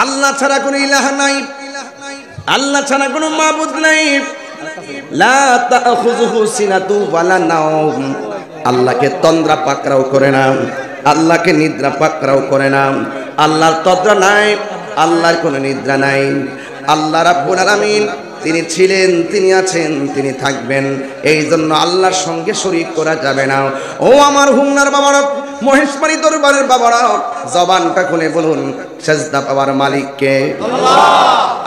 আল্লাহ ছাড়া কোনো ইলাহ নাই, আল্লাহ ছাড়া কোনো মাবুদ নাই। লা তাখুযুহু সিনাতু ওয়ালা নাওম, আল্লাহকে তন্দ্রা পাকড়াও করে না, আল্লাহকে নিদ্রা পাকড়াও করে না। আল্লাহর তন্দ্রা নাই, আল্লাহর কোনো নিদ্রা নাই। আল্লাহ রাব্বুল আলামিন তিনি ছিলেন, তিনি আছেন, তিনি থাকবেন। এই জন্য আল্লাহর সঙ্গে শরীক করা যাবে না। ও আমার হুমনার বাবারা, মহেশমারী দরবারের বাবারা, জবানটা খুলে বলুন সেজদা পাওয়ার মালিককে।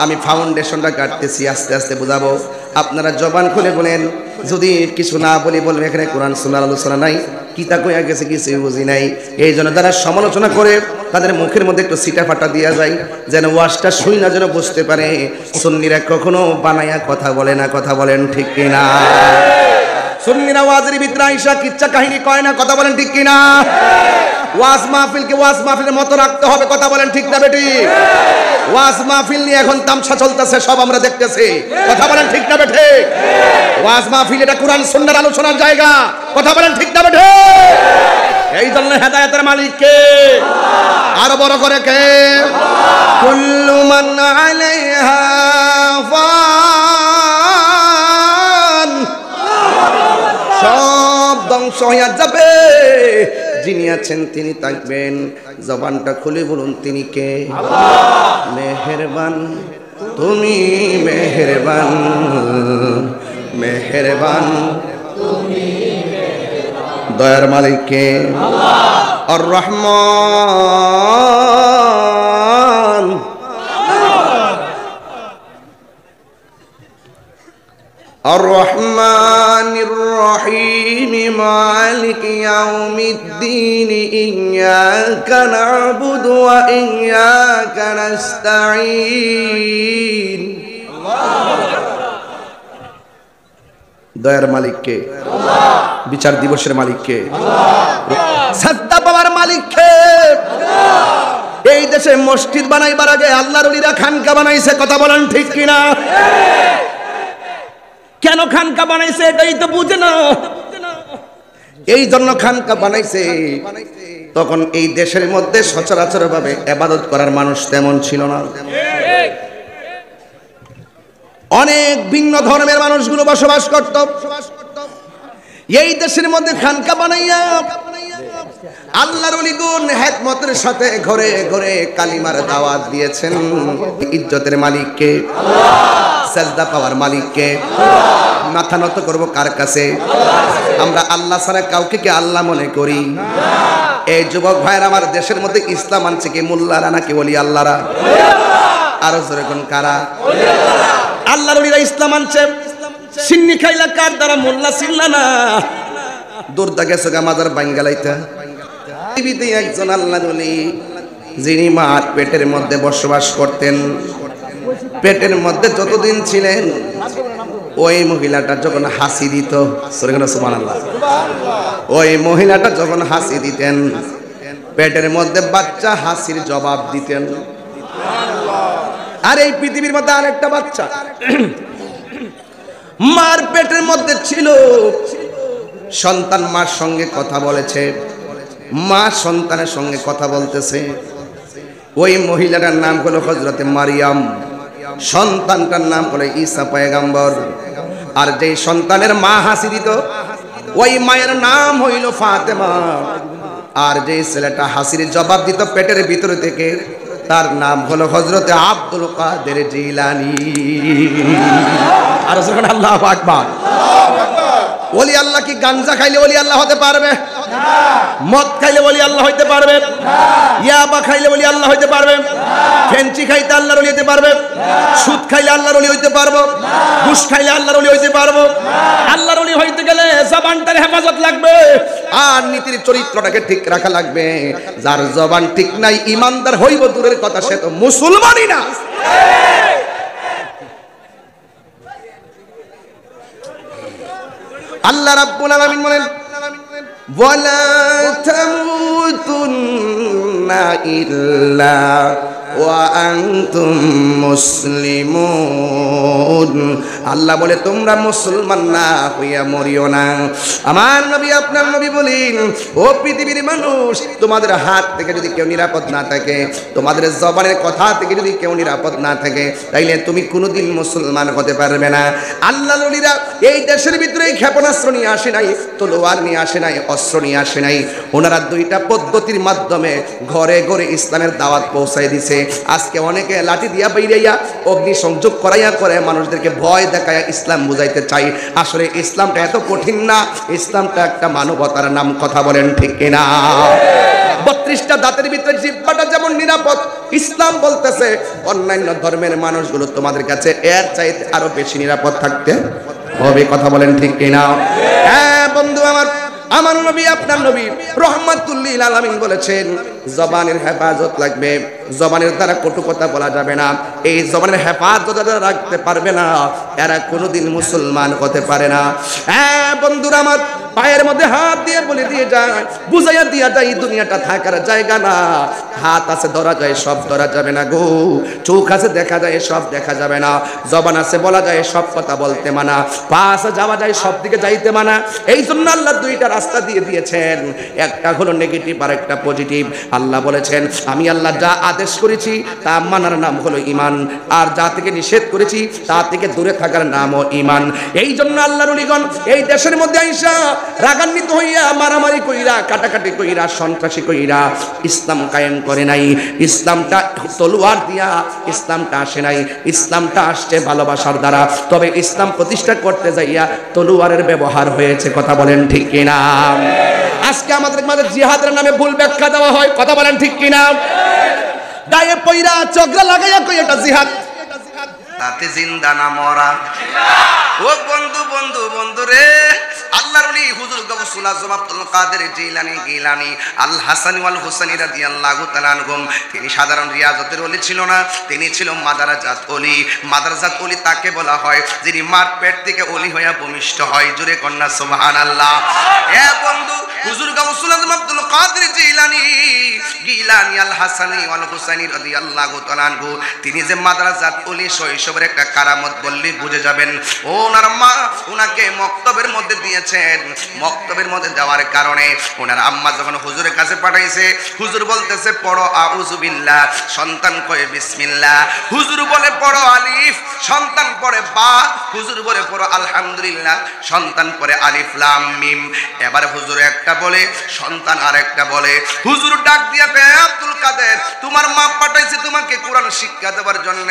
আমি ফাউন্ডেশনটা কাটতেছি, আস্তে আস্তে বুঝাবো। আপনারা জবান খুলে বলেন। যদি কিছু না বলি বলবেন এখানে কোরআন সুন্নাহর আলোচনা নাই, কিতা কইয়া গেছে কিছুই বুঝি নাই। এই জন্য যারা সমালোচনা করে তাদের মুখের মধ্যে একটু সিটা ফাটা দিয়া যায়, যেন ওয়াজটা শুই না, যেন বুঝতে পারে। সুন্নিরা কখনো বানায়া কথা বলে না, কথা বলেন ঠিক কিনা? সুন্নিরা ওয়াজের ভিতরে আইসা কিচ্ছা কাহিনী কয় না, কথা বলেন ঠিক কিনা? ওয়াজ মাহফিলকে ওয়াজ মাহফিলের মতো রাখতে হবে, কথা বলেন ঠিক না বেটি? ওয়াজ মাহফিল নিয়ে এখন তামসা চলতেছে, সব আমরা দেখতেছি, কথা বলেন ঠিক না বেটি? ওয়াজ মাহফিল এটা কোরআন সুন্নাহর আলোচনার জায়গা, কথা বলেন ঠিক না বেটি? এই জন্য হেদায়েতের মালিক কে? আরো বড় করে কে? কুল্লু মান আলাইহা ফান, সব ধ্বংস হয়ে যাবে, যিনি আছেন তিনি থাকবেন। জবানটা খুলে বলুন তিনি কে? মেহেরবান, তুমি মেহেরবান, মেহেরবান, দয়ার মালিক কে? আর রহমান, আর রহমানির রহিম, মালিক ইয়াউমিদ্দিন, ইয়্যাকা না'বুদু ওয়া ইয়্যাকা নাস্তাঈন। দয়ার মালিক কে? বিচার দিবসের মালিক কে? সাজদা পাওয়ার মালিক কে? এই দেশে মসজিদ বানাইবার আগে আল্লাহর ওলিরা খানকা বানাইছে, কথা বলেন ঠিক কিনা? কেন খানকা বানাইছে এটাই তো বুঝে না। এই জন্য খানকা বানাইছে, তখন এই দেশের মধ্যে সচরাচর ভাবে ইবাদত করার মানুষ তেমন ছিল না। অনেক ভিন্ন ধর্মের মানুষগুলো বসবাস করত। এই দেশের মধ্যে খানকা বানাইয়া আল্লাহর ওলিগণ হিকমতের সাথে ঘরে ঘরে কালিমার দাওয়াত দিয়েছেন। ইজ্জতের মালিক কে? সাজদা পাওয়ার মালিক কে? মাথা নত করব কার কাছে? আমরা আল্লাহ ছাড়া কাউকে কি আল্লাহ মনে করি? এই যুবক ভাইরা, আমার দেশের মধ্যে ইসলাম আনছে কি মোল্লারা নাকি ওলি আল্লাহরা? আরো জোরে কোন কারা? আল্লাহর ওলিরা ইসলাম আনছে। সিন্নি খাইলা কার দ্বারা? মোল্লা চিল্লা না, দূরদা গেছো গা মাজার বাঙ্গালাইতা। পৃথিবীতে একজন আল্লাহর ওলি, যিনি মার পেটের মধ্যে বসবাস করতেন। পেটের মধ্যে যতদিন ছিলেন, ওই মহিলাটা যখন হাসি দিত, সুবহানাল্লাহ, ওই মহিলাটা যখন হাসি দিতেন, পেটের মধ্যে বাচ্চা হাসির জবাব দিতেন। আর এই পৃথিবীর মধ্যে আরেকটা বাচ্চা মার পেটের মধ্যে ছিল, সন্তান মার সঙ্গে কথা বলেছে, মা সন্তানের সঙ্গে কথা বলতেছে। ওই মহিলাটার নাম হলো হযরতে মারিয়াম, সন্তানটার নাম হলো ঈসা পয়গম্বর। আর যেই সন্তানের মা হাসি দিত, ওই মায়ের নাম হইল ফাতেমা। আর যেই ছেলেটা হাসির জবাব দিত পেটের ভিতর থেকে, তার নাম হলো হযরতে আব্দুল কাদের জিলানী। আর আল্লাহু আকবার। ওলি আল্লাহ কি গাঞ্জা খাইলে ওলি আল্লাহ হতে পারবে? মদ খাইলে ওলি আল্লাহ হইতে পারবে? ইয়াবা খাইলে ওলি আল্লাহ হইতে পারবে? ফেঞ্চি খাইতে আল্লাহর ওলি হইতে পারবে? সুদ খাইলে আল্লাহর ওলি হইতে পারবো? ঘুষ খাইলে আল্লাহর ওলি হইতে পারবো? আল্লাহর ওলি হইতে গেলে জবানটার হেফাজত লাগবে, আর নীতির চরিত্রটাকে ঠিক রাখা লাগবে। যার জবান ঠিক নাই, ইমানদার হইব দূরের কথা, সে তো মুসলমানই না। আল্লাহ রাব্বুল আলামিন বলেন, ওয়ালা তামুতুন্না ইল্লা ওয়া আনতুম মুসলিমুন। আল্লাহ বলে তোমরা মুসলমান না হইয়া মরিও না। আমার নবী আপনার নবী বলেন, ও পৃথিবীর মানুষ, তোমাদের হাত থেকে যদি কেউ নিরাপদ না থাকে, তোমাদের জবানের কথা থেকে যদি কেউ নিরাপদ না থাকে, তাইলে তুমি কোনোদিন মুসলমান হতে পারবে না। আল্লাহ নবীরা এই দেশের ভিতরে ক্ষেপণাস্ত্র নিয়ে আসে নাই, তলোয়ার নিয়ে আসে নাই, অস্ত্র নিয়ে আসে নাই। ওনারা দুইটা পদ্ধতির মাধ্যমে ঘরে ঘরে ইসলামের দাওয়াত পৌঁছাই দিছে। আজকে অনেকে লাঠি দিয়া বাইরাইয়া অগ্নি সংযোগ করাইয়া করে মানুষদেরকে ভয় দেখায় ইসলাম বুঝাইতে চাই। আসলে ইসলামটা এত কঠিন না, ইসলামটা একটা মানবতার নাম। কথা বলেন ঠিক কিনা? 32টা দাঁতের ভিতরে জিহ্বাটা যেমন নিরাপদ, ইসলাম বলতেছে অন্যান্য ধর্মের মানুষগুলো তোমাদের কাছে এর চাইতে আরো বেশি নিরাপদ থাকতে হবে। কথা বলেন ঠিক কিনা? হ্যাঁ বন্ধু আমার, আমার নবী আপনার নবী রাহমাতুল লিল আলামিন বলেছেন, জবানের হেফাজত লাগবে, জবানের দ্বারা কটু কথা বলা যাবে না। এই জবানের হেফাজত যারা রাখতে পারবে না, এরা কোনোদিন মুসলমান হতে পারে না। হ্যাঁ বন্ধুরা আমার, পায়ের মধ্যে হাত দিয়ে বলে দিয়ে যায়, বুঝাইয়া দিয়া যায়, এই দুনিয়াটা থাকার জায়গা না। হাত আছে ধরা যায়, সব ধরা যাবে না গো। চোখ আছে দেখা যায়, সব দেখা যাবে না। জবান আছে বলা যায়, সব কথা বলতে মানা। পা আছে যাওয়া যায়, সব দিকে যাইতে মানা। এই জন্য আল্লাহ দুইটা রাস্তা দিয়ে দিয়েছেন, একটা হলো নেগেটিভ আর একটা পজিটিভ। আল্লাহ বলেছেন, আমি আল্লাহ যা আদেশ করেছি তা মানার নাম হলো ঈমান, আর যা থেকে নিষেধ করেছি তা থেকে দূরে থাকার নামও ঈমান। এই জন্য আল্লাহর ওলিগণ এই দেশের মধ্যে আইসা রাগান্বিত হইয়া মারামারি কইরা, কাটাকাটি কইরা, সন্ত্রাসী কইরা ইসলাম কায়েম করে নাই। ইসলামটা তলোয়ার দিয়া ইসলামটা আসে নাই, ইসলামটা আসছে ভালোবাসার দ্বারা। তবে ইসলাম প্রতিষ্ঠা করতে যাইয়া তলোয়ারের ব্যবহার হয়েছে। কথা বলেন ঠিক কিনা? আজকে আমাদের মাঝে জিহাদের নামে ভুল ব্যাখ্যা দেওয়া হয়। কথা বলেন ঠিক কিনা? গায়ে পয়রা চোখরা লাগাইয়া কই এটা জিহাদ, তাতে জিন্দা না মরা। ও বন্ধু বন্ধু বন্ধু রে, আল্লাহর ওলি হুজুর গাউসুল আজম আব্দুল কাদের জিলানী আল হাসানী ওয়াল হুসাইনী রাদিয়াল্লাহু তাআলা আনহুম, তিনি সাধারণ রিয়াজতের ওলি ছিল না, তিনি ছিল মাদারাজাত ওলি। মাদারাজাত ওলি তাকে বলা হয় যিনি মার পেট থেকে ওলি হইয়া ভূমিষ্ঠ হয়। জোরে কন্যা সুবহানাল্লাহ। এ বন্ধু, হুজুর গাউসুল আজম আব্দুল কাদের জিলানী আল হাসানী ওয়াল হুসাইনী রাদিয়াল্লাহু তাআলা আনহু, তিনি যে মাদারাজাত ওলি, শৈশবের একটা কারামত বললে বুঝে যাবেন। ওনার মা ওনাকে মক্তবের মধ্যে দিয়েছেন। মক্তবের মধ্যে দেওয়ার কারণে ওনার আম্মা যখন হুজুরের কাছে পাঠাইছে, হুজুর বলতেছে পড়ো আউযু বিল্লাহ, সন্তান কয় বিসমিল্লাহ। হুজুর বলে পড়ো আলিফ, সন্তান পড়ে বা। হুজুর বলে পড়ো আলহামদুলিল্লাহ, সন্তান পড়ে আলিফ লাম মিম। এবার হুজুর একটা বলে, সন্তান আরেকটা বলে। হুজুর ডাক দিয়া কয়, আব্দুল কাদের, তোমার মা পাঠাইছে তোমাকে কোরআন শিক্ষা দেওয়ার জন্য,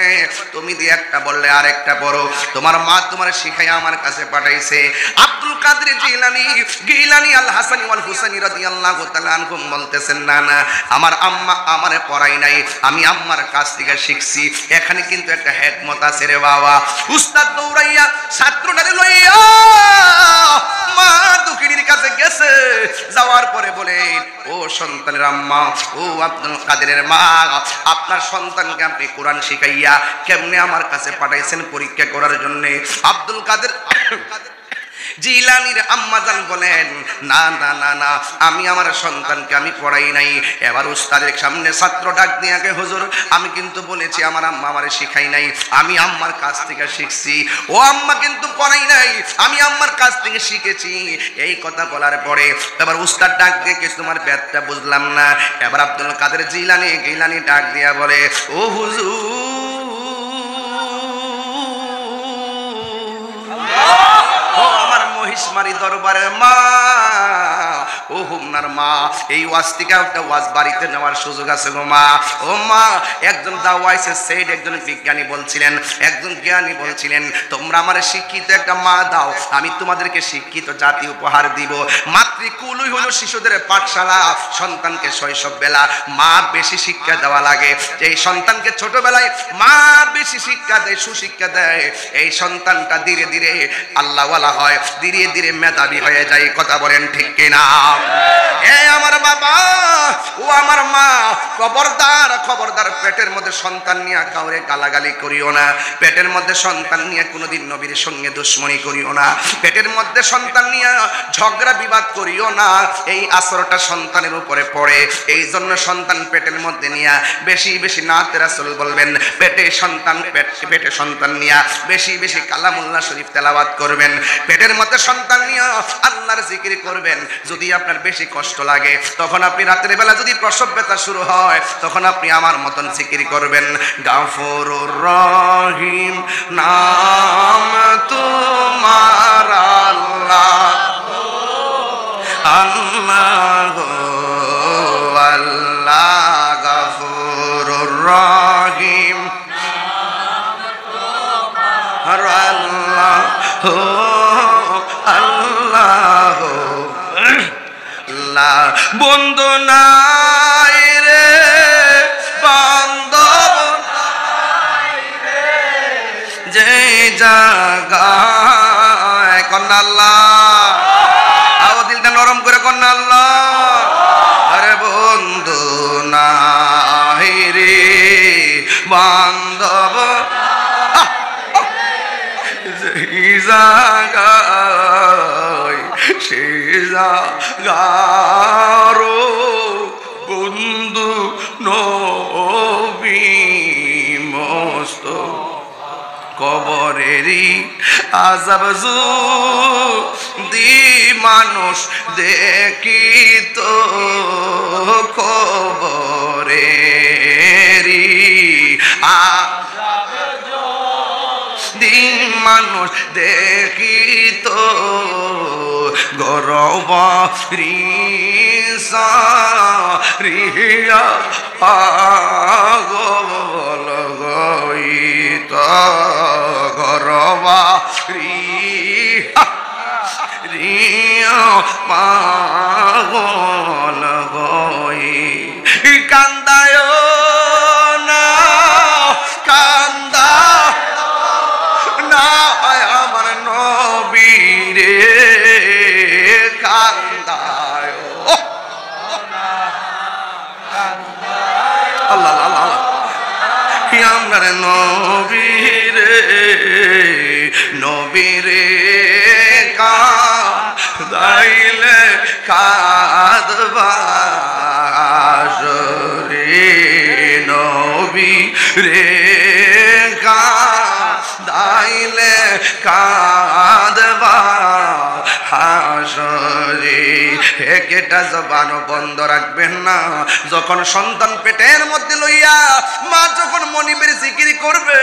তুমি দিয়ে একটা বললে আরেকটা পড়ো। তোমার মা তোমার শিখাইয়া আমার কাছে পাঠাইছে। আব্দুল কাদের জিলানী আল হাসানী ওয়াল হুসাইনী রাদিয়াল্লাহু তাআলা আনহুম বলতেছেন, না না, আমার আম্মা আমারে পড়াই নাই, আমি আম্মার কাছ থেকে শিখছি। এখানে কিন্তু একটা হিকমত আছে রে বাবা। উস্তাদ দৌড়াইয়া ছাত্রটারে লইয়া মা দুঃখিনীর কাছে গেছে। যাওয়ার পরে বলে, ও সন্তানের আম্মা, ও আব্দুল কাদেরের মা, আপনার সন্তানকে আপনি কোরআন শিখাইয়া কেমনে আমার কাছে পাঠাইছেন পরীক্ষা করার জন্য? আব্দুল কাদের জিলানীর আম্মাজান বলেন, না না না না, আমি আমার সন্তানকে আমি পড়াই নাই। এবার উস্তাদের সামনে ছাত্র ডাক দিয়ে, হুজুর আমি কিন্তু বলেছি আমার আম্মা আমারে শিখাই নাই, আমি আম্মার কাছ থেকে শিখছি। ও আম্মা কিন্তু পড়াই নাই, আমি আম্মার কাছ থেকে শিখেছি। এই কথা বলার পরে এবার উস্তাদ ডাক দিয়ে, কিছু তোমার ব্যাপারটা বুঝলাম না। এবার আব্দুল কাদের জিলানী ডাক দিয়া বলে, ও হুজুর, মহিষমারি দরবারের মা, ও হুমনার মা, এই ওয়াজ থেকে একটা ওয়াজ বাড়িতে নেওয়ার সুযোগ আছে গো মা। ও মা, একজন দাওয়াইছে সেইড, একজন বিজ্ঞানী বলছিলেন, একজন জ্ঞানী বলছিলেন, তোমরা আমার শিক্ষিত একটা মা দাও, আমি তোমাদেরকে শিক্ষিত জাতি উপহার দিব। মাতৃকুলই হলো শিশুদের পাঠশালা। সন্তানকে শৈশব বেলা মা বেশি শিক্ষা দেওয়া লাগে। এই সন্তানকে ছোটবেলায় মা বেশি শিক্ষা দেয়, সুশিক্ষা দেয়, এই সন্তানটা ধীরে ধীরে আল্লাহওয়ালা হয়, ধীরে ধীরে ধীরে মেধাবী হয়ে যায়। কথা বলেন ঠিক কিনা? এ আমার বাবা, ও আমার মা, খবরদার খবরদার, পেটের মধ্যে সন্তান নিয়ে কাউরে গালাগালি করিও না। পেটের মধ্যে সন্তান নিয়ে কোনোদিন নবীর সঙ্গে দুশ্মনী করিও না। পেটের মধ্যে সন্তান নিয়ে ঝগড়া বিবাদ করিও না। এই আসরটা সন্তানের উপরে পড়ে। এই জন্য সন্তান পেটের মধ্যে নিয়ে বেশি বেশি নাতে রাসূল বলবেন, পেটে সন্তান নিয়ে বেশি বেশি কালামুল্লাহ শরীফ তেলাওয়াত করবেন। পেটের মধ্যে সন্তান নিয়ে আল্লাহর জিকির করবেন। যদি আপনার বেশি কষ্ট লাগে, তখন আপনি রাতের বেলা যদি প্রসব ব্যথা শুরু হয়, তখন আপনি আমার মতন জিকির করবেন। গাফুরুর রহিম নাম তোমার আল্লাহ, আল্লাহ আল্লাহ গাফুরুর রহিম আল্লাহ আল্লাহ আল্লাহ। বন্ধু নাই রে বান্ধব যে জায়গায়, কন্যা আল্লাহ, আও দিলটা নরম করে কন্যা আল্লাহ। আরে বন্ধু নাই রে বান্ধব সে জাগারো বন্ধু নবী মস্ত কবরেরই আযাব যদি মানুষ দেখিত কবরেরই দিন মানুষ দেখিত গরব রিয়া পাগল গইত গরব রিয়া পাগল গই কান্দায় না কান্দা না আমার নবীরে কান্দায়। আল্লাহ আল্লাহ আমার নবীরে নবীরে কাঁদাইলে কাঁদবা রে নবীরে কাঁদাইলে কাঁদবা হাসরে। একটা জবানও বন্ধ রাখবেন না। যখন সন্তান পেটের মধ্যে লইয়া মা যখন মনিবের জিকির করবে,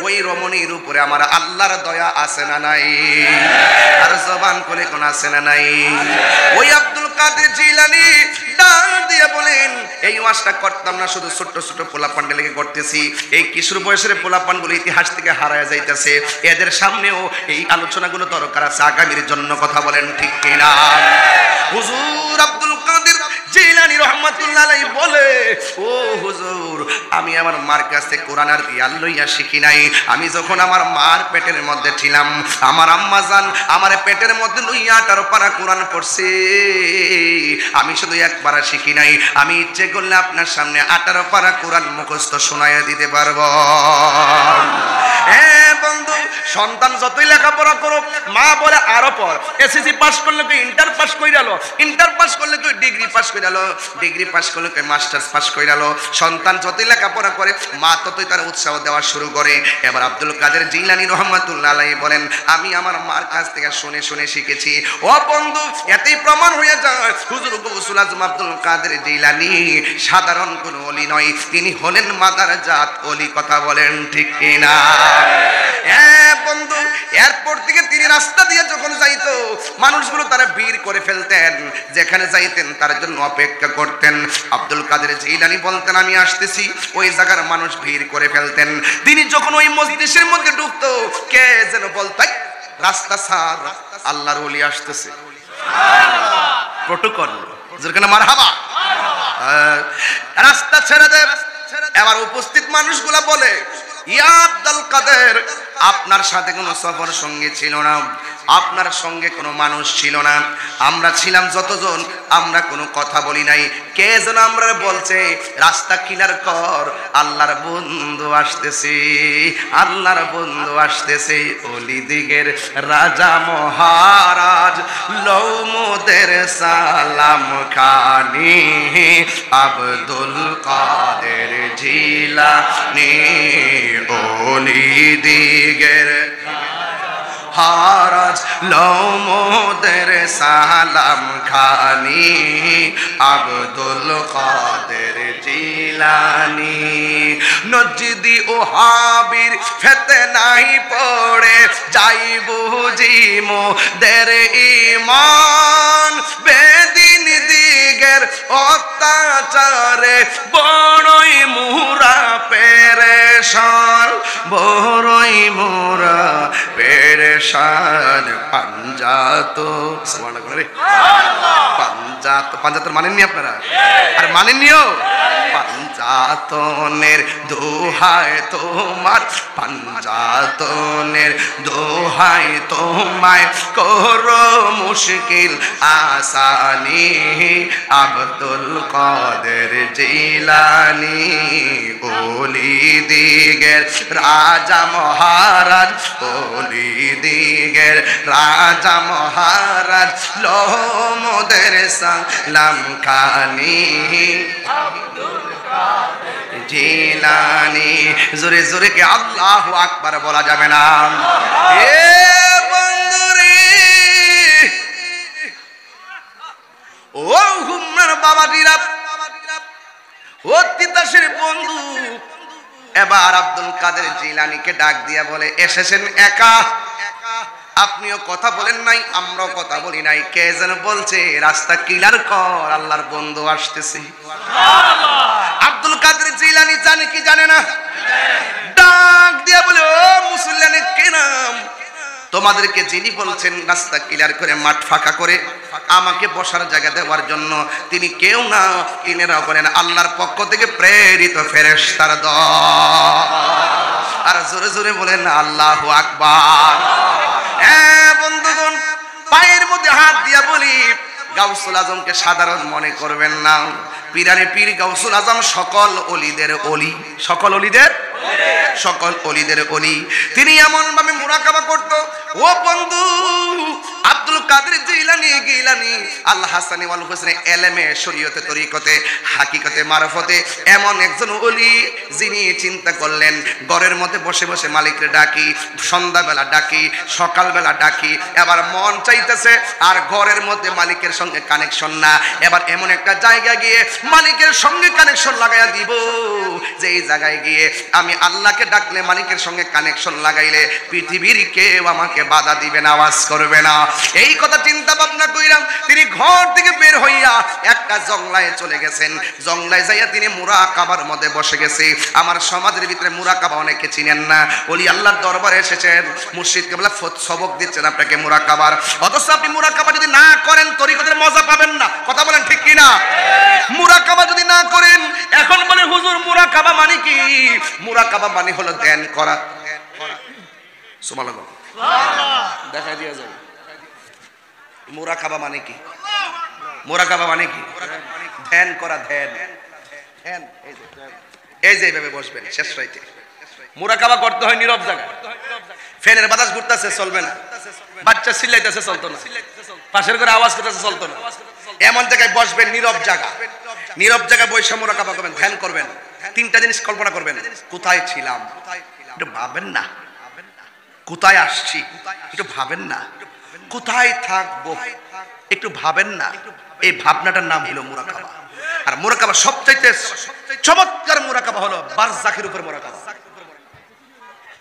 ওই রমণীর উপরে আমার আল্লাহর দয়া আছে না নাই? আর জবান করে কোন আছে না নাই? ওই আব্দুল কাদের জিলানী ডাক দিয়ে বলেন, এই ওয়াজটা করতাম না, শুধু ছোট্ট ছোট্ট পোলাপান্ডে লেগে করতেছি। এই কিশোর বয়সের পোলাপানগুলো ইতিহাস থেকে হারায় যাইতেছে। এদের সামনেও এই আলোচনাগুলো দরকার আছে আগামীর জন্য। কথা বলেন ঠিক কিনা? হুজুর আব্দুল কাদের জিলানী রাহমাতুল্লাহ আলাইহি বলে, ও হুজুর, আমি আমার মার কাছে কোরআন আর রিয়াল লইয়া শিখি নাই। আমি যখন আমার মার পেটের মধ্যে ছিলাম, আমার আম্মা জান আমার পেটের মধ্যে লইয়া 18 পারা কোরআন পড়ছে। আমি শুধু এক পারা শিখি নাই। আমি ইচ্ছে করলে আপনার সামনে 18 পারা কোরআন মুখস্থ শোনাইয়া দিতে পারবো। হ্যাঁ বন্ধু, সন্তান যতই লেখাপড়া করুক, মা বলে আরো পড়। এসএসসি পাস করলে তুই ইন্টার পাস কইরালো, ইন্টার পাস করলে তুই ডিগ্রি পাস কইরালো, ডিগ্রি পাস করলে তুই মাস্টার্স পাস কইরালো। সন্তান যতই লেখাপড়া করে, মা ততই তার উৎসাহ দেওয়া শুরু করে। এবার আব্দুল কাদের জিলানী রাহমাতুল্লাহ আলাইহি বলেন, আমি আমার মার কাছ থেকে শুনে শুনে শিখেছি। ও বন্ধু, এতেই প্রমাণ হয়ে যায় হুজুর গৌসুল আজম আব্দুল কাদের জিলানী সাধারণ কোনো ওলি নয়, তিনি হলেন মাদারজাত ওলি। কথা বলেন ঠিক কিনা? হ্যাঁ বন্ধু, এরপর থেকে তিনি রাস্তা দিয়ে যখন যাইতো, মানুষগুলো তারা ভিড় করে ফেলতেন। যেখানে যাইতেন তার জন্য অপেক্ষা করতেন। আব্দুল কাদের জিলানী বলতেন, আমি আসতেছি। ওই জায়গার মানুষ ভিড় করে ফেলতেন। তিনি যখন ওই মজলিসের মধ্যে ঢুকতো, কে যেন বলতো, রাস্তা সার, আল্লাহর ওলি আসতেছে। প্রটোকল, যেখানে মারহাবা, রাস্তা ছেড়ে দে। এবার উপস্থিত মানুষগুলা বলে, ইয়া আব্দুল কাদের, আপনার সাথে কোনো সফর সঙ্গী ছিল না, আপনার সঙ্গে কোনো মানুষ ছিল না, আমরা ছিলাম যতজন, আমরা কোনো কথা বলি নাই। কে যেন আমরা বলছে রাস্তা ক্লিয়ার কর, আল্লাহর বন্ধু আসতেছে, আল্লাহর বন্ধু আসতেছে। অলি দিগের রাজা মহারাজ লও মোদের সালাম খানি, আব্দুল কাদের জিলানী অলি দিগের হারাজ লও মোদের সালাম খানি, আব্দুল কাদের জিলানী। নজদি ওহাবির ফিতনায় পড়ে যাই বুঝি মোদের ঈমান, বেদিন দিগের অত্যাচারে বড়ই মুরা পেরেশান, বড়ই মুরা পেরেশান। পাঞ্জাত পাঞ্জাত পাঞ্জাতের মানেননি আপনারা? আর মানেননিও? পাঞ্জাতনের দোহাই তোমার, পাঞ্জাতনের দোহাই তোমায় করো মুশকিল আসানি, আব্দুল কাদের জিলানী অলি দিগের রাজা মহারাজ, অলি দিগের রাজা মহারাজ লো মোদের সালাম খানি, আব্দুল কাদের জিলানী। জোরে জোরে কে আল্লাহু আকবার বলা যাবে না? এ বন্ধুরে, ও হুম্মার বাবাজিরা, ও তিতাসের বন্ধু, এবার আব্দুল কাদের জিলানীকে ডাক দিয়া বলে, এসেছেন একা, আপনিও কথা বলেন নাই, আমরাও কথা বলি নাই, কে যেন বলছে রাস্তা ক্লিয়ার কর, আল্লাহর বন্ধু আসতেছে। আব্দুল কাদের জিলানী জানে কি জানে না? ডাক দিয়া বলে, ও মুসলমানের কে নাম? তোমাদেরকে যিনি বলছেন রাস্তা ক্লিয়ার করে মাঠ ফাঁকা করে আমাকে বসার জায়গা দেওয়ার জন্য, তিনি কেউ না, তিনিরা বলেন আল্লাহর পক্ষ থেকে প্রেরিত ফেরেশতার দল। আর জোরে জোরে বলেন আল্লাহু আকবার। বন্ধুগণ, পায়ের মধ্যে হাত দিয়া বলি, গাউসুল আজমকে সাধারণ মনে করবেন না, পীরানে পীর গাউসুল আজম সকল অলিদের অলি, সকল অলিদের, সকল অলিদের অলি। তিনি এমন ভাবে মুরাকাবা করত, ও বন্ধু আব্দুল কাদের জিলানী গিলানী আল হাসানি ওয়াল হুসেনি এলেমে শরীয়তে তরিকতে হাকিকতে মারফতে এমন একজন ওলি, যিনি চিন্তা করলেন ঘরের মধ্যে বসে বসে মালিকরে ডাকি, সন্ধ্যাবেলা ডাকি, সকালবেলা ডাকি, এবার মন চাইতেছে আর ঘরের মধ্যে মালিকের সঙ্গে কানেকশন না, এবার এমন একটা জায়গায় গিয়ে মালিকের সঙ্গে কানেকশন লাগাইয়া দিব, যে এই জায়গায় গিয়ে আমি আল্লাহকে ডাকলে মালিকের সঙ্গে কানেকশন লাগাইলে পৃথিবীর কেউ আমাকে বাধা দিবে না, আওয়াজ করবে না। এই কথা চিন্তা ভাবনা কইরাম তিনি ঘর থেকে বের হইয়া একটা জংলায় চলে গেছেন। জংলায় যাইয়া তিনি মুরাকাবার মধ্যে বসে গেছে। আমার সমাজের ভিতরে মুরাকাবা অনেকে চিনেন না, ওলি আল্লাহর দরবারে এসেছেন, মুর্শিদ কেবলা সবক দিচ্ছেন আপনাকে মুরাকাবার, অথচ আপনি মুরাকাবা যদি না করেন তরিকতের মজা পাবেন না। কথা বলেন ঠিক কি না? মুরাকাবা যদি না করেন, এখন বলে হুজুর মুরাকাবা মানে কি? মুরাকাবা মানে হলো ধ্যান করা। সুবহানাল্লাহ, দেখা দিয়া যাবে মুরাকাবা মানে কি? মুরাকাবা মানে কি? ধ্যান করা, ধ্যান। ধ্যান এই যে এইভাবে বসবেন শেষ রাইতে। মুরাকাবা করতে হয় নীরব জায়গায়, ফ্যানের বাতাস ঘুরতেছে চলবে না, বাচ্চা চিল্লাইতেছে চলতো না, পাশের ঘরে আওয়াজ করতেছে চলতো না, এমন জায়গায় বসবেন নীরব জায়গা, নীরব জায়গায় বসে মুরাকাবা করবেন, ধ্যান করবেন। তিনটা জিনিস কল্পনা করবেন, কোথায় ছিলাম একটু ভাবেন না, কোথায় আসছি একটু ভাবেন না, কোথায় থাকবো একটু ভাবেন না। এই ভাবনাটার নাম হলো মুরাকাবা। আর মুরাকাবা সবচাইতে চমৎকার মুরাকাবা হলো বারজাখের উপর মুরাকাবা।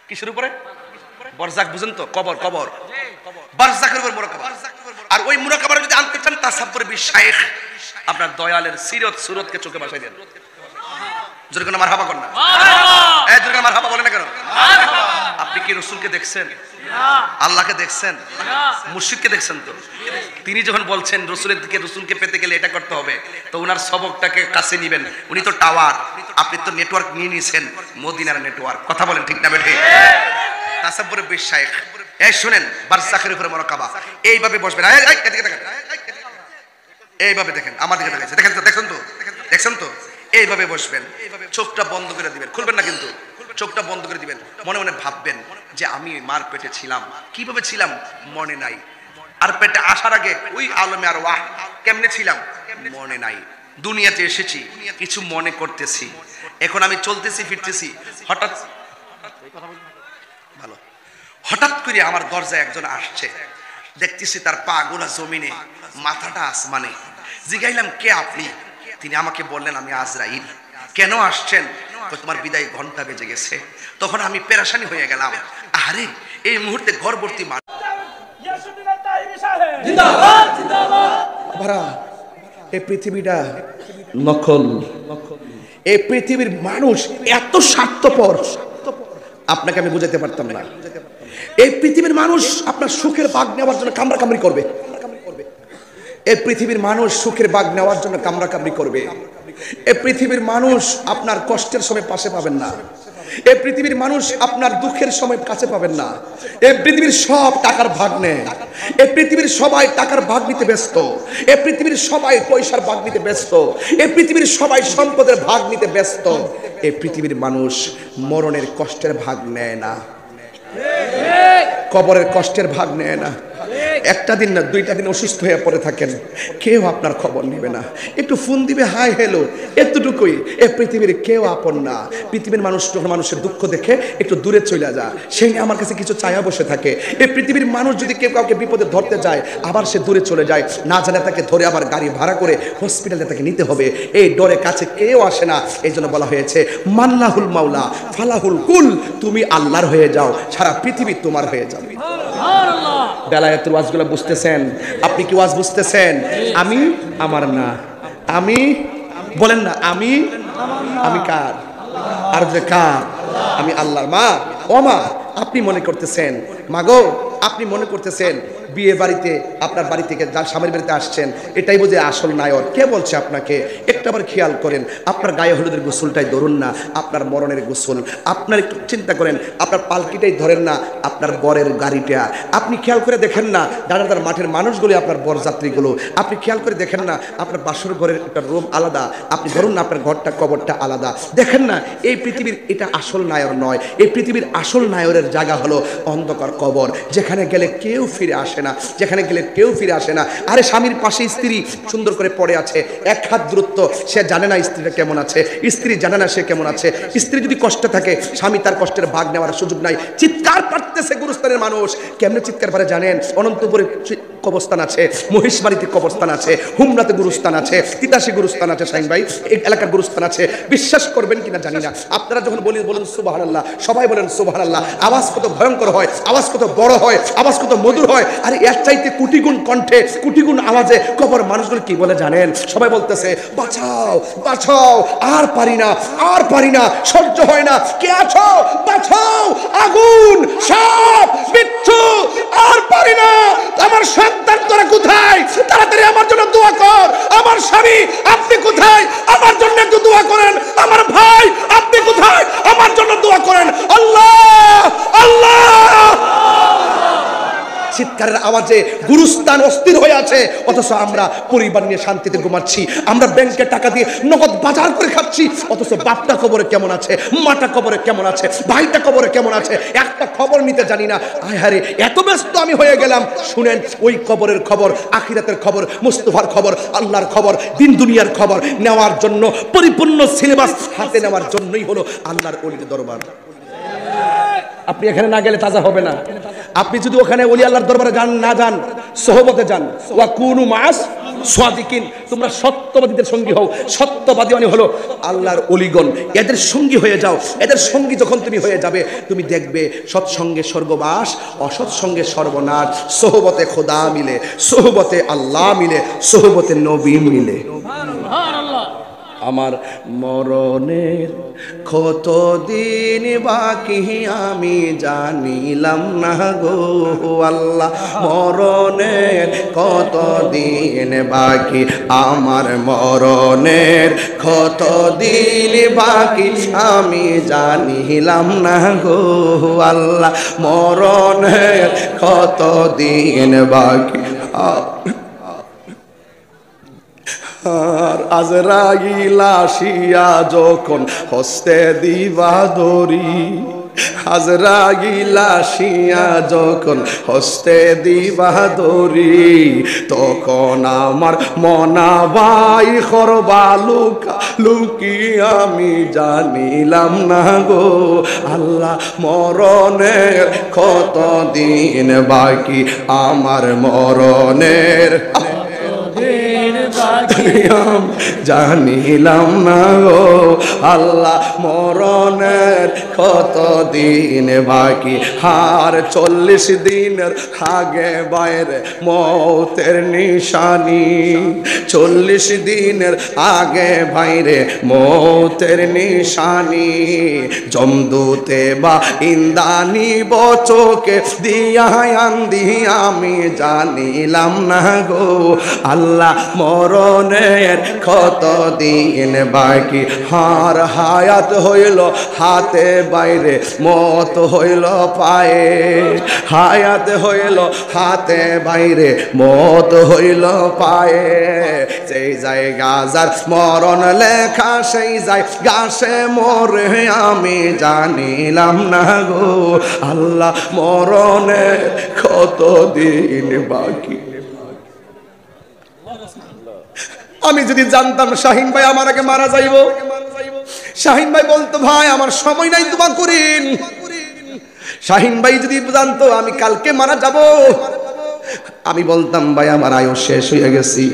কিসের উপরে? বারজাখ বুঝেন তো? কবর, কবর, বারজাখের উপর মুরাকাবা। আর ওই মুরাকাবার যদি আনতে চান তাসাব্বুর বিশাইখ, আপনার দয়ালের সিরত সুরতকে চোখে ভাসাই দেন। জোরে করে মারহাবা করেন না? এই জোরে করে মারহাবা বলেন না কেন? আপনি কি রাসূলকে দেখছেন? আল্লাহকে দেখছেন? মুর্শিদকে দেখছেন? তো তিনি যখন বলছেন রাসূলের দিকে, রাসূলকে পেতে গেলে এটা করতে হবে, তো উনার সবকটাকে কাছে নেবেন। উনি তো টাওয়ার, আপনি তো নেটওয়ার্ক নিয়ে নিয়েছেন, মদিনার নেটওয়ার্ক। কথা বলেন ঠিক না বেঠে? তাসাব্বুরে বিশাইখ। এই শুনেন, বারযাখের উপরে মুরাকাবা। এইভাবে বসবেন, এদিকে দেখেন, এইভাবে দেখেন, আমার দিকে দেখেন, দেখছেন তো? এইভাবে বসবেন, চোখটা বন্ধ করে দিবেন, খুলবেন না কিন্তু, চোখটা বন্ধ করে দিবেন। মনে মনে ভাববেন যে আমি মার পেটে ছিলাম, কিভাবে ছিলাম মনে নাই, আর পেটে আসার আগে ওই আলমে আর ওয়াহ কেমনে ছিলাম মনে নাই। দুনিয়াতে এসেছি, কিছু মনে করতেছি, এখন আমি চলতেছি ফিরতেছি, হঠাৎ করে আমার দরজায় একজন আসছে, দেখতেছি তার পা গোলা জমিনে, মাথাটা আসমানে। জিগাইলাম, কে আপনি? তিনি আমাকে বললেন, আমি আজরাইল। কেন আসছেন? তোমার বিদায় ঘন্টা বেজে গেছে। তখন আমি পেরেশানি হয়ে গেলাম, আরে এই মুহূর্তে ঘরবর্তী এই পৃথিবীটা নকল, এই পৃথিবীর মানুষ এত স্বার্থপর আপনাকে আমি বুঝাতে পারতাম না। এই পৃথিবীর মানুষ আপনার সুখের ভাগ নেওয়ার জন্য কামড়াকামড়ি করবে, এই পৃথিবীর মানুষ সুখের ভাগ নেওয়ার জন্য কামড়াকামড়ি করবে। এই পৃথিবীর মানুষ আপনার কষ্টের সময় পাশে পাবেন না, এই পৃথিবীর মানুষ আপনার দুঃখের সময় কাছে পাবেন না। এই পৃথিবীর সব টাকার ভাগ নেয়, এই পৃথিবীর সবাই টাকার ভাগ নিতে ব্যস্ত, এই পৃথিবীর সবাই পয়সার ভাগ নিতে ব্যস্ত, এই পৃথিবীর সবাই সম্পদের ভাগ নিতে ব্যস্ত। এই পৃথিবীর মানুষ মরণের কষ্টের ভাগ নেয় না, কবরের কষ্টের ভাগ নেয় না। একটা দিন না দুইটা দিন অসুস্থ হয়ে পড়ে থাকেন, কেউ আপনার খবর নেবে না, একটু ফোন দিবে, হাই হ্যালো, এতটুকুই। এ পৃথিবীর কেউ আপন না। পৃথিবীর মানুষ যখন মানুষের দুঃখ দেখে একটু দূরে চলে যায়, সেই নিয়ে আমার কাছে কিছু চায়া বসে থাকে। এই পৃথিবীর মানুষ যদি কেউ কাউকে বিপদে ধরতে যায়, আবার সে দূরে চলে যায়, না জানে তাকে ধরে আবার গাড়ি ভাড়া করে হসপিটালে তাকে নিতে হবে, এই ডরে কাছে কেউ আসে না। এই জন্য বলা হয়েছে, মাল্লাহুল মাওলা ফালাহুল কুল, তুমি আল্লাহর হয়ে যাও, সারা পৃথিবী তোমার হয়ে যাবে। বেলায়েতের ওয়াজগুলো বুঝতেছেন? আপনি কি ওয়াজ বুঝতেছেন? আমি আমার না, আমি বলেন না, আমি কার? আর যে কার? আমি আল্লাহর। মা, ও মা, আপনি মনে করতেছেন, মাগো আপনি মনে করতেছেন বিয়ে বাড়িতে আপনার বাড়ি থেকে যার স্বামীর বাড়িতে আসছেন এটাই বোধহয় আসল নায়ক। কে বলছে আপনাকে? একটু আবার খেয়াল করেন, আপনার গায়ে হলুদের গোসলটাই ধরুন না, আপনার মরণের গোসল। আপনার একটু চিন্তা করেন, আপনার পালকিটাই ধরেন না, আপনার বরের গাড়িটা। আপনি খেয়াল করে দেখেন না, দাঁড়াদার মাঠের মানুষগুলি আপনার বরযাত্রীগুলো। আপনি খেয়াল করে দেখেন না, আপনার বাসর ঘরের একটা রুম আলাদা, আপনি ধরুন না আপনার ঘরটা কবরটা আলাদা। দেখেন না, এই পৃথিবীর এটা আসল নায়ক নয়। এই পৃথিবীর আসল নায়কের জায়গা হলো অন্ধকার কবর, যেখানে গেলে কেউ ফিরে আসে না, যেখানে গেলে কেউ ফিরে আসে না। আরে স্বামীর পাশে স্ত্রী সুন্দর করে পড়ে আছে, এক হাত দূরত্ব, সে জানে না স্ত্রীটা কেমন আছে, স্ত্রী জানে না সে কেমন আছে। স্ত্রী যদি কষ্টে থাকে, স্বামী তার কষ্টের ভাগ নেওয়ার সুযোগ নাই। চিৎকার পারতেছে গুরুস্থানের মানুষ, কেমনে চিৎকার পারে জানেন? অনন্তপুরে কবরস্থান আছে, মহিষবাড়িতে কবরস্থান আছে, হুমরাতে গুরুস্থান আছে, তিতাসে গুরুস্থান আছে, সাইন ভাই এই এলাকার গুরুস্থান আছে। বিশ্বাস করবেন কিনা জানি না, আপনারা যখন বলেন সুবহানাল্লাহ, সবাই বলেন সুবহানাল্লাহ, আওয়াজ কত ভয়ঙ্কর হয়, আওয়াজ কত বড় হয়, আওয়াজ কত মধুর হয়। আর এর চাইতে কোটিগুণ কণ্ঠে, কোটিগুণ আওয়াজে কবর মানুষগুলো কি বলে জানেন? সবাই বলতেছে, বাঁচাও বাঁচাও, আর পারি না, আর পারি না, সহ্য হয় না, কে আছো বাঁচাও, আগুন, সাপ, বিচ্ছু, আর পারি না, আমার সন্তান তোরা কোথায়, তাড়াতাড়ি আমার জন্য দোয়া কর, আমার স্বামী আপনি কোথায়, আমার জন্য একটু দোয়া করেন, আমার ভাই আপনি কোথায়, আমার জন্য দোয়া করেন। আল্লাহ আল্লাহ, চিৎকারের আওয়াজে গুরুস্থান অস্থির হয়ে আছে, অথচ আমরা পরিবার নিয়ে শান্তিতে ঘুমাচ্ছি, আমরা ব্যাংকে টাকা দিয়ে নগদ বাজার করে খাচ্ছি, অথচ বাপটা কবরে কেমন আছে, মাটা কবরে কেমন আছে, ভাইটা কবরে কেমন আছে, একটা খবর নিতে জানি না। আয় হারে, এত ব্যস্ত আমি হয়ে গেলাম। শুনেন, ওই কবরের খবর, আখিরাতের খবর, মুস্তাফার খবর, আল্লাহর খবর, দিন দুনিয়ার খবর নেওয়ার জন্য পরিপূর্ণ সিলেবাস হাতে নেওয়ার জন্যই হলো আল্লাহর ওলির দরবার। আপনি এখানে না গেলে তাজা হবে না। আপনি যদি ওখানে ওলি আল্লাহর দরবারে যান, না যান, সোহবতে যান, ওয়া কুনু মাস সাদিকিন, তোমরা সত্যবাদীদের সঙ্গী হও। সত্যবাদী মানে হলো আল্লাহর ওলিগণ, এদের সঙ্গী হয়ে যাও। এদের সঙ্গী যখন তুমি হয়ে যাবে, তুমি দেখবে সৎসঙ্গে স্বর্গবাস, অসৎসঙ্গে সর্বনাশ। সোহবতে খোদা মিলে, সোহবতে আল্লাহ মিলে, সোহবতে নবী মিলে। আমার মরণের কতদিন বাকি আমি জানিলাম না গো আল্লাহ, মরণের কতদিন বাকি, আমার মরণের কতদিন বাকি আমি জানিলাম না গো আল্লাহ, মরণের কতদিন বাকি। আর আজরাইল আসিয়া যখন হস্তে দিবা দড়ি, আজরাইল আসিয়া যখন হস্তে দিবা দড়ি, তখন আমার মনা ভাই করবা লুকা লুকি আমি জানিলাম না গো আল্লাহ, মরণের কতদিন বাকি, আমার মরণের জানিলাম না গো আল্লাহ, মরণের কতদিন বাকি। আর 40 দিনের আগে বাইরে মৌতের নিশানি, 40 দিনের আগে বাইরে মৌতের নিশানি, জমদূতে বা ইন্দানি বচকে দিয়া আন্দি আমি জানিলাম না গো আল্লাহ, মরণের কতদিন বাকি। হার হায়াত হইল হাতে বাইরে, মত হইল পায়ে, হায়াত হইল হাতে বাইরে, মত হইল পায়ে, সেই জায়গা যার মরণ লেখা সেই জায়গা সে মরে আমি জানিলাম না গো আল্লাহ, মরণের কতদিন বাকি। আমি যদি জানতাম শাহিন ভাই আমার আগে মারা যাইব, শাহিন ভাই বলতো ভাই আমার সময় নাই দোয়া করেন, শাহিন ভাই যদি জানতো আমি কালকে মারা যাব, আমি বলতাম ভাই আমার আয়ু শেষ হয়ে গেছি,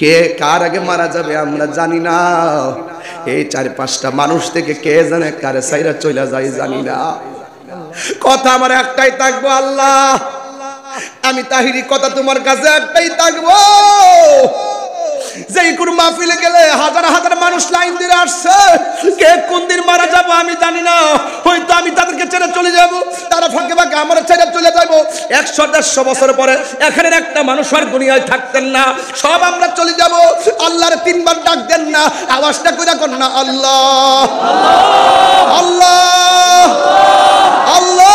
কে কার আগে মারা যাবে আমরা জানি না, এই 4-5টা মানুষ থেকে কে জানে কারে সাইরা চলে যায় জানি না। কথা আমার একটাই থাকবো আল্লাহ, আমি তাহিরি কথা তোমার কাছে একটাই থাকবো, যেই কোন মাহফিলে গেলে হাজার হাজার মানুষ লাইন দিয়ে আসছে, কে কোন দিন মারা যাব আমি জানি না, হয়তো আমি তাদেরকে ছেড়ে চলে যাব, তারা ফাঁকে ফাঁকে আমার ছেড়ে চলে যাব, 100-150 বছর পরে এখানে একটা মানুষ আর দুনিয়ায় থাকতেন না, সব আমরা চলে যাব। আল্লাহর 3 বার ডাক দেন না, আওয়াজটা কইরা কোন না আল্লাহ আল্লাহ আল্লাহ।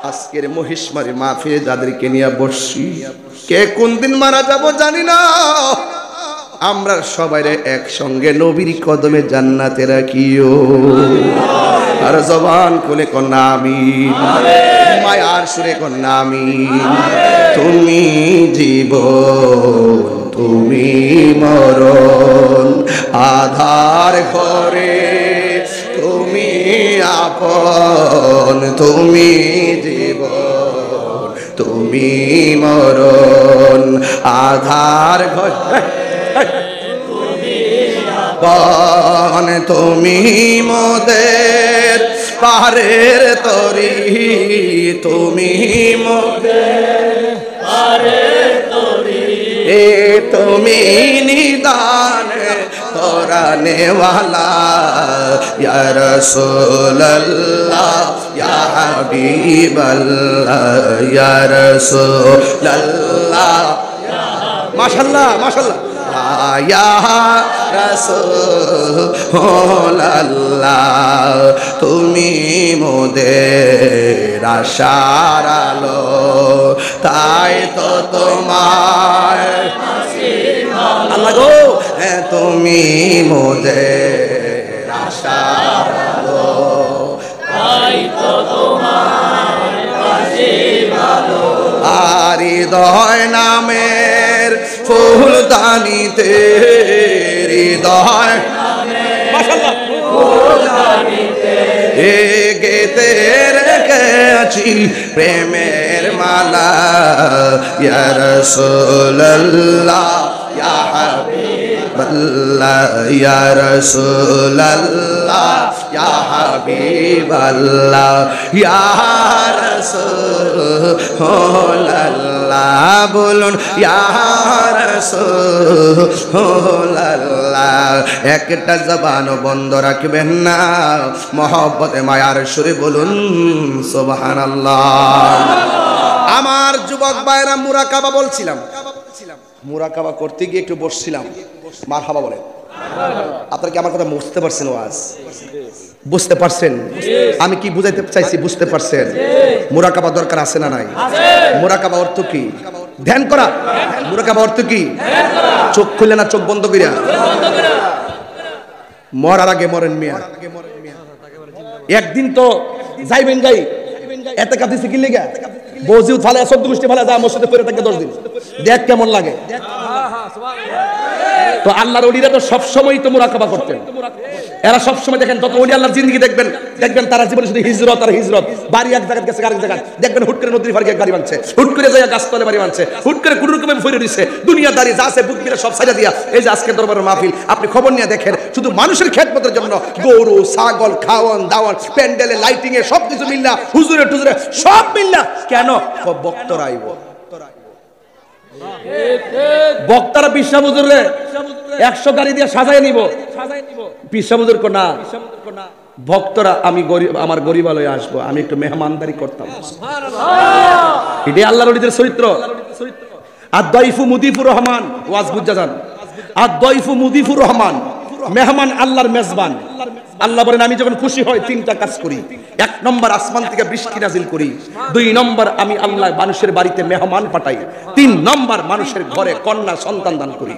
আজকের মহিষমারি মাহফিলে যাদেরকে নিয়ে বসছি, কে কোন দিন মারা যাব জানি না, আমরা সবাই একসঙ্গে নবীর কদমে জান্নাতে রাখিও, আর জবান কোলে কন্যা আমিন, মায়ার সুরে কন্যা আমিন। তুমি জীবন তুমি মরণ, আধার ঘরে তুমি আপন, তুমি জীবন তুমি মরণ, আধার ঘরে আপন, তুমি মোদের পারের তরি, তুমি মোদের পারের তরি, এ তুমি নিদান তোরানে ওয়ালা, ইয়া রাসূলুল্লাহ ইয়া হাবিবাল্লাহ, ইয়া রাসূলুল্লাহ, মাশাআল্লাহ মাশাআল্লাহ, ইয়া রাসূলুল্লাহ, তুমি মোদের আশার আলো, তাই তো তোমার আল্লাহ গো, তুমি মোদের আশার আলো, তাই তো তোমার আশীর্বাদ, আর হৃদয় নামের ফুলদানিতে, হৃদয় গেতে রেখেছি প্রেমের মালা, ইয়া রাসূলুল্লাহ ইয়া হাবিব, আল্লাহ ইয়া রাসূলুল্লাহ ইয়া হাবিবাল্লাহ ইয়া রাসূলুল্লাহ বলুন ইয়া রাসূলুল্লাহ একটা জবান বন্ধ রাখবেন না মহব্বতে মায়ার সুরে বলুন সুবহানাল্লাহ আমার যুবক ভাইরা মুরাকাবা বলছিলাম মুরাকাবা করতে গিয়ে একটু বসছিলাম মারহাবা বলেন আপনারা কি আমার কথা বুঝতে পারছেন ওয়াজ বুঝতে পারছেন আমি কি বুঝাইতে চাইছি বুঝতে পারছেন মুরাকাবা দরকার আছে না নাই মুরাকাবা অর্থ কি ধ্যান করা মুরাকাবা অর্থ কি চোখ খুলে না চোখ বন্ধ করিয়া মরার আগে মরেন মিয়া একদিন তো যাইবেন যাই এতে কাঁদিছে কি লেগা বজিউ ফালে 14 গোষ্ঠী ফালে যা মসজিদে পড়ে থাকে 10 দিন দেখ কেমন লাগে তো আল্লাহর ওলিরা তো সব সময় তো মুরাকাবা করতেন এরা সব সময় দেখেন যত ওলি আল্লাহর জিন্দেগি দেখবেন তারা জীবনে শুধু হিজরত আর হিজরত বাড়ি এক জায়গা গেছে আরেক জায়গা দেখবেন হুট করে নদীর ফাড়ি গাড়ি বানছে হুট করে যায় গাছতলে বাড়ি বানছে হুট করে কোন রকমে ফিরে দিছে দুনিয়াদারি যা আছে বুক মিলে সব সাজা দিয়া এই যে আজকে দরবারের মাহফিল আপনি খবর নিয়ে দেখেন শুধু মানুষের খেদমতের জন্য গরু ছাগল খাওয়ান দাওয়ান প্যান্ডেলে লাইটিং এ সবকিছু মিল্লা হুজুরে টুজুরে সব মিল্লা কেন বক্তরা আইব বক্তারা পিসা হুজুরে 100 গাড়ি দিয়ে সাজায় নিব পিসা হুজুর কো না ভক্তরা আমি গরিব আমার গরিবালয়ে আসবো আমি একটু মেহমানদারি করতাম সুবহানাল্লাহ এটাই আল্লাহর ওলিদের চরিত্র আদ-দাইফু মুদিফুর রহমান ওয়াজ বুঝা যান আদ-দাইফু মুদিফুর রহমান মেহমান আল্লাহর মেজবান আল্লাহ বলেন আমি যখন খুশি হই তিনটা কাজ করি 1 নম্বর আসমান থেকে বৃষ্টি নাজিল করি 2 নম্বর আমি আল্লাহ মানুষের বাড়িতে মেহমান পাঠাই 3 নম্বর মানুষের ঘরে কন্যা সন্তান দান করি